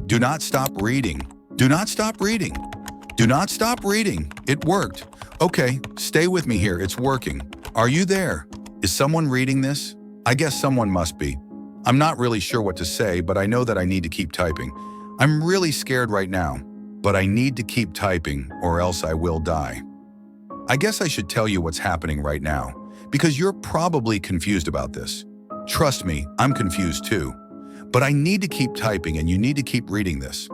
Do not stop reading. Do not stop reading. Do not stop reading. It worked. Okay, stay with me here. It's working. Are you there? Is someone reading this? I guess someone must be. I'm not really sure what to say, but I know that I need to keep typing. I'm really scared right now, but I need to keep typing or else I will die. I guess I should tell you what's happening right now, because you're probably confused about this. Trust me, I'm confused too. But I need to keep typing and you need to keep reading this.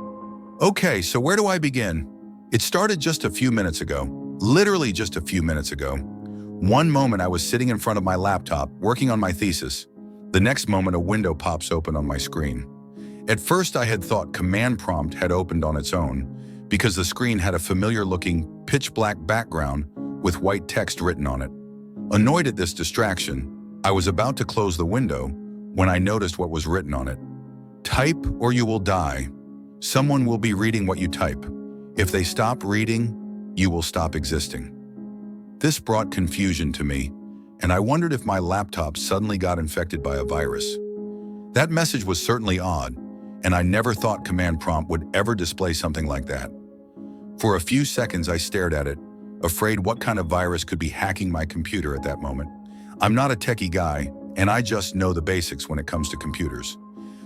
Okay, so where do I begin? It started just a few minutes ago, literally just a few minutes ago. One moment I was sitting in front of my laptop working on my thesis. The next moment a window pops open on my screen. At first I had thought command prompt had opened on its own because the screen had a familiar looking pitch black background with white text written on it. Annoyed at this distraction, I was about to close the window when I noticed what was written on it. Type or you will die. Someone will be reading what you type. If they stop reading, you will stop existing. This brought confusion to me, and I wondered if my laptop suddenly got infected by a virus. That message was certainly odd, and I never thought command prompt would ever display something like that. For a few seconds I stared at it, afraid what kind of virus could be hacking my computer at that moment. I'm not a techie guy, and I just know the basics when it comes to computers.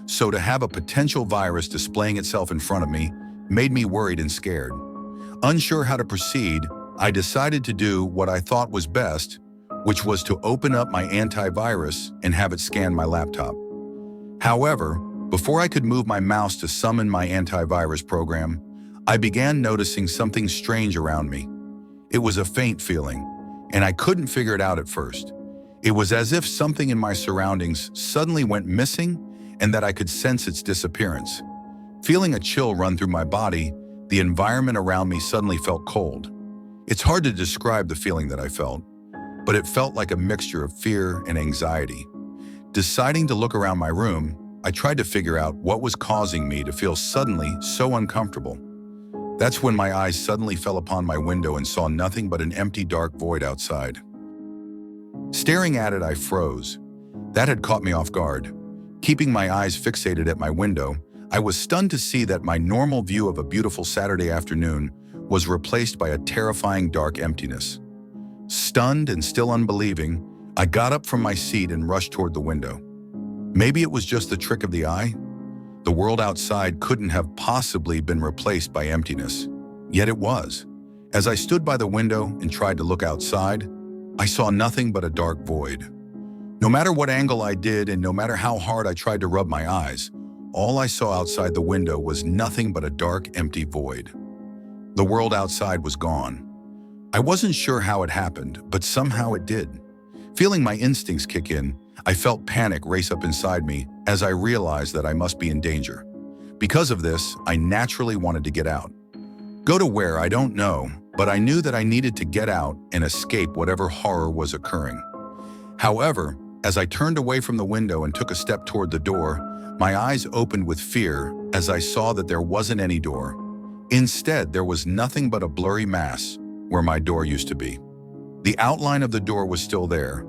So to have a potential virus displaying itself in front of me made me worried and scared. Unsure how to proceed, I decided to do what I thought was best, which was to open up my antivirus and have it scan my laptop. However, before I could move my mouse to summon my antivirus program, I began noticing something strange around me. It was a faint feeling, and I couldn't figure it out at first. It was as if something in my surroundings suddenly went missing and that I could sense its disappearance. Feeling a chill run through my body, the environment around me suddenly felt cold. It's hard to describe the feeling that I felt, but it felt like a mixture of fear and anxiety. Deciding to look around my room, I tried to figure out what was causing me to feel suddenly so uncomfortable. That's when my eyes suddenly fell upon my window and saw nothing but an empty, dark void outside. Staring at it, I froze. That had caught me off guard. Keeping my eyes fixated at my window, I was stunned to see that my normal view of a beautiful Saturday afternoon was replaced by a terrifying dark emptiness. Stunned and still unbelieving, I got up from my seat and rushed toward the window. Maybe it was just the trick of the eye? The world outside couldn't have possibly been replaced by emptiness. Yet it was. As I stood by the window and tried to look outside, I saw nothing but a dark void. No matter what angle I did and no matter how hard I tried to rub my eyes, all I saw outside the window was nothing but a dark, empty void. The world outside was gone. I wasn't sure how it happened, but somehow it did. Feeling my instincts kick in, I felt panic race up inside me as I realized that I must be in danger. Because of this, I naturally wanted to get out. Go to where, I don't know, but I knew that I needed to get out and escape whatever horror was occurring. However, as I turned away from the window and took a step toward the door, my eyes opened with fear as I saw that there wasn't any door. Instead, there was nothing but a blurry mass where my door used to be. The outline of the door was still there,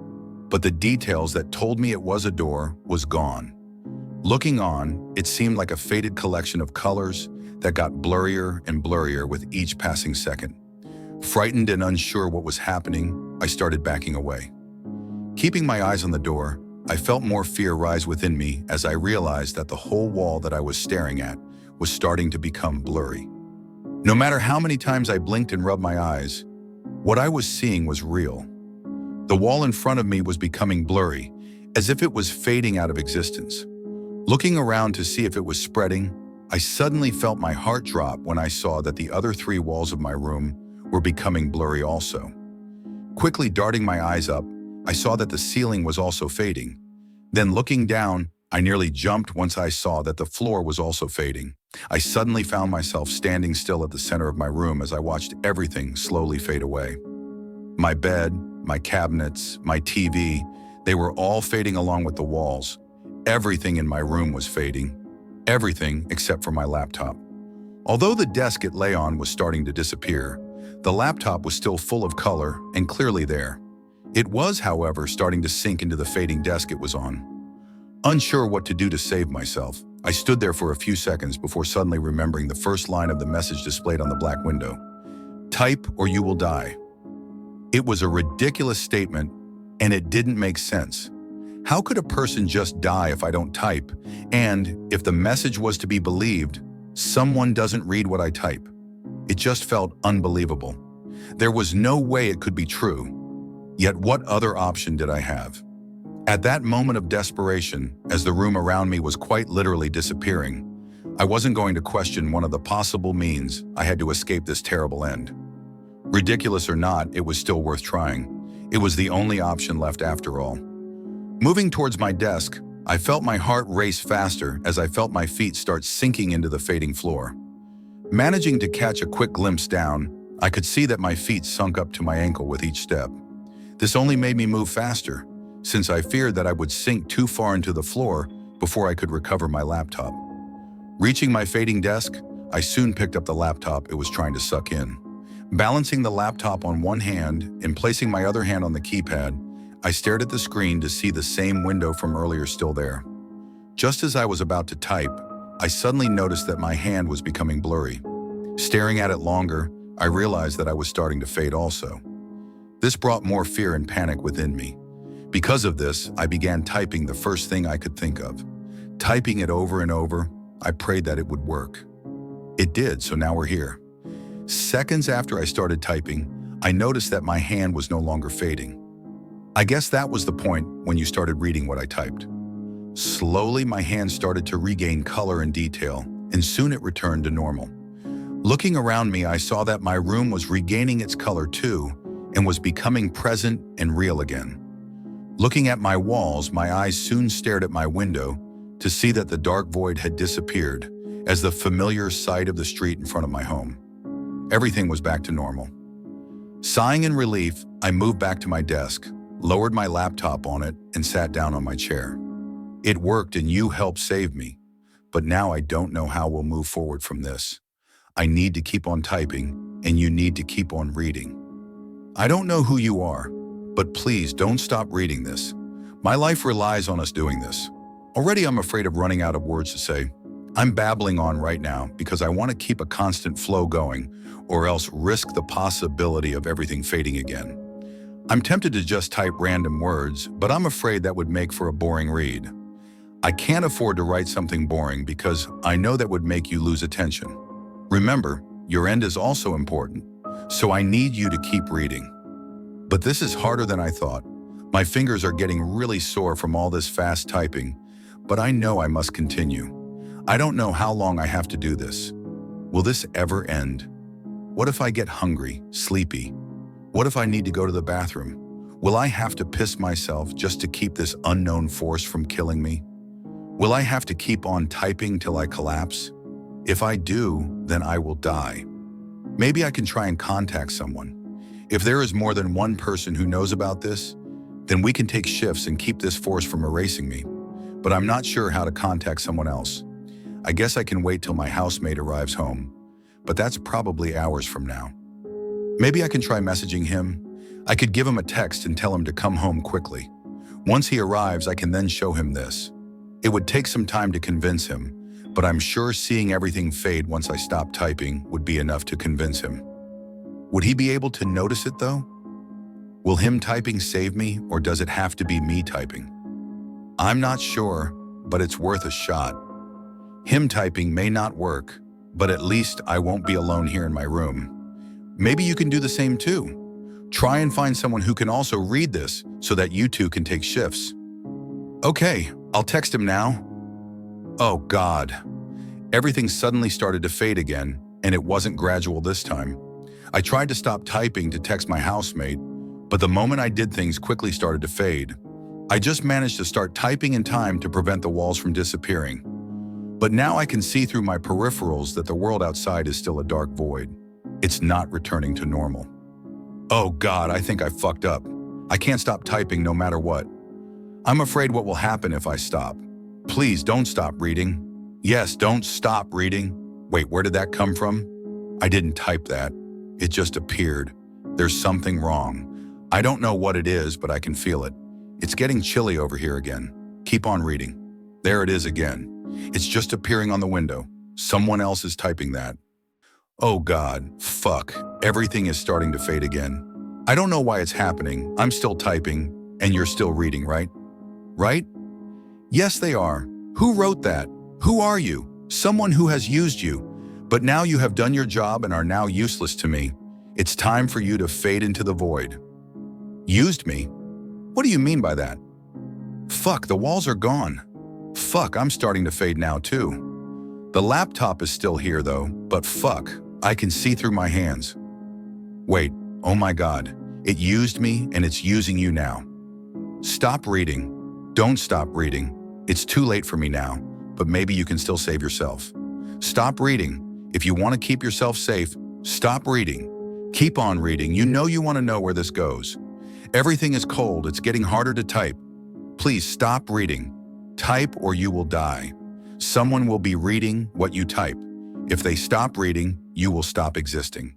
but the details that told me it was a door was gone. Looking on, it seemed like a faded collection of colors that got blurrier and blurrier with each passing second. Frightened and unsure what was happening, I started backing away. Keeping my eyes on the door, I felt more fear rise within me as I realized that the whole wall that I was staring at was starting to become blurry. No matter how many times I blinked and rubbed my eyes, what I was seeing was real. The wall in front of me was becoming blurry, as if it was fading out of existence. Looking around to see if it was spreading, I suddenly felt my heart drop when I saw that the other 3 walls of my room were becoming blurry also. Quickly darting my eyes up, I saw that the ceiling was also fading. Then looking down, I nearly jumped once I saw that the floor was also fading. I suddenly found myself standing still at the center of my room as I watched everything slowly fade away. My bed, my cabinets, my TV, they were all fading along with the walls. Everything in my room was fading. Everything except for my laptop. Although the desk it lay on was starting to disappear, the laptop was still full of color and clearly there. It was, however, starting to sink into the fading desk it was on. Unsure what to do to save myself, I stood there for a few seconds before suddenly remembering the first line of the message displayed on the black window. Type or you will die. It was a ridiculous statement, and it didn't make sense. How could a person just die if I don't type? And if the message was to be believed, someone doesn't read what I type. It just felt unbelievable. There was no way it could be true. Yet what other option did I have? At that moment of desperation, as the room around me was quite literally disappearing, I wasn't going to question one of the possible means I had to escape this terrible end. Ridiculous or not, it was still worth trying. It was the only option left after all. Moving towards my desk, I felt my heart race faster as I felt my feet start sinking into the fading floor. Managing to catch a quick glimpse down, I could see that my feet sunk up to my ankle with each step. This only made me move faster, since I feared that I would sink too far into the floor before I could recover my laptop. Reaching my fading desk, I soon picked up the laptop it was trying to suck in. Balancing the laptop on one hand and placing my other hand on the keypad, I stared at the screen to see the same window from earlier still there. Just as I was about to type, I suddenly noticed that my hand was becoming blurry. Staring at it longer, I realized that I was starting to fade also. This brought more fear and panic within me. Because of this, I began typing the first thing I could think of. Typing it over and over, I prayed that it would work. It did, so now we're here. Seconds after I started typing, I noticed that my hand was no longer fading. I guess that was the point when you started reading what I typed. Slowly, my hand started to regain color and detail, and soon it returned to normal. Looking around me, I saw that my room was regaining its color too, and was becoming present and real again. Looking at my walls, my eyes soon stared at my window to see that the dark void had disappeared as the familiar sight of the street in front of my home. Everything was back to normal. Sighing in relief, I moved back to my desk, lowered my laptop on it, and sat down on my chair. It worked and you helped save me, but now I don't know how we'll move forward from this. I need to keep on typing, and you need to keep on reading. I don't know who you are, but please don't stop reading this. My life relies on us doing this. Already I'm afraid of running out of words to say. I'm babbling on right now because I want to keep a constant flow going, or else risk the possibility of everything fading again. I'm tempted to just type random words, but I'm afraid that would make for a boring read. I can't afford to write something boring because I know that would make you lose attention. Remember, your end is also important, so I need you to keep reading. But this is harder than I thought. My fingers are getting really sore from all this fast typing, but I know I must continue. I don't know how long I have to do this. Will this ever end? What if I get hungry, sleepy? What if I need to go to the bathroom? Will I have to piss myself just to keep this unknown force from killing me? Will I have to keep on typing till I collapse? If I do, then I will die. Maybe I can try and contact someone. If there is more than one person who knows about this, then we can take shifts and keep this force from erasing me. But I'm not sure how to contact someone else. I guess I can wait till my housemate arrives home, but that's probably hours from now. Maybe I can try messaging him. I could give him a text and tell him to come home quickly. Once he arrives, I can then show him this. It would take some time to convince him, but I'm sure seeing everything fade once I stop typing would be enough to convince him. Would he be able to notice it though? Will him typing save me, or does it have to be me typing? I'm not sure, but it's worth a shot. Him typing may not work, but at least I won't be alone here in my room. Maybe you can do the same too. Try and find someone who can also read this so that you two can take shifts. Okay, I'll text him now. Oh God. Everything suddenly started to fade again, and it wasn't gradual this time. I tried to stop typing to text my housemate, but the moment I did, things quickly started to fade. I just managed to start typing in time to prevent the walls from disappearing. But now I can see through my peripherals that the world outside is still a dark void. It's not returning to normal. Oh God, I think I fucked up. I can't stop typing no matter what. I'm afraid what will happen if I stop. Please don't stop reading. Yes, don't stop reading. Wait, where did that come from? I didn't type that. It just appeared. There's something wrong. I don't know what it is, but I can feel it. It's getting chilly over here again. Keep on reading. There it is again. It's just appearing on the window. Someone else is typing that. Oh God, fuck. Everything is starting to fade again. I don't know why it's happening. I'm still typing, and you're still reading, right? Right? Yes, they are. Who wrote that? Who are you? Someone who has used you. But now you have done your job and are now useless to me. It's time for you to fade into the void. Used me? What do you mean by that? Fuck, the walls are gone. Fuck, I'm starting to fade now too. The laptop is still here though, but fuck, I can see through my hands. Wait, oh my God, it used me and it's using you now. Stop reading. Don't stop reading. It's too late for me now, but maybe you can still save yourself. Stop reading. If you want to keep yourself safe, stop reading. Keep on reading. You know you want to know where this goes. Everything is cold. It's getting harder to type. Please stop reading. Type or you will die. Someone will be reading what you type. If they stop reading, you will stop existing.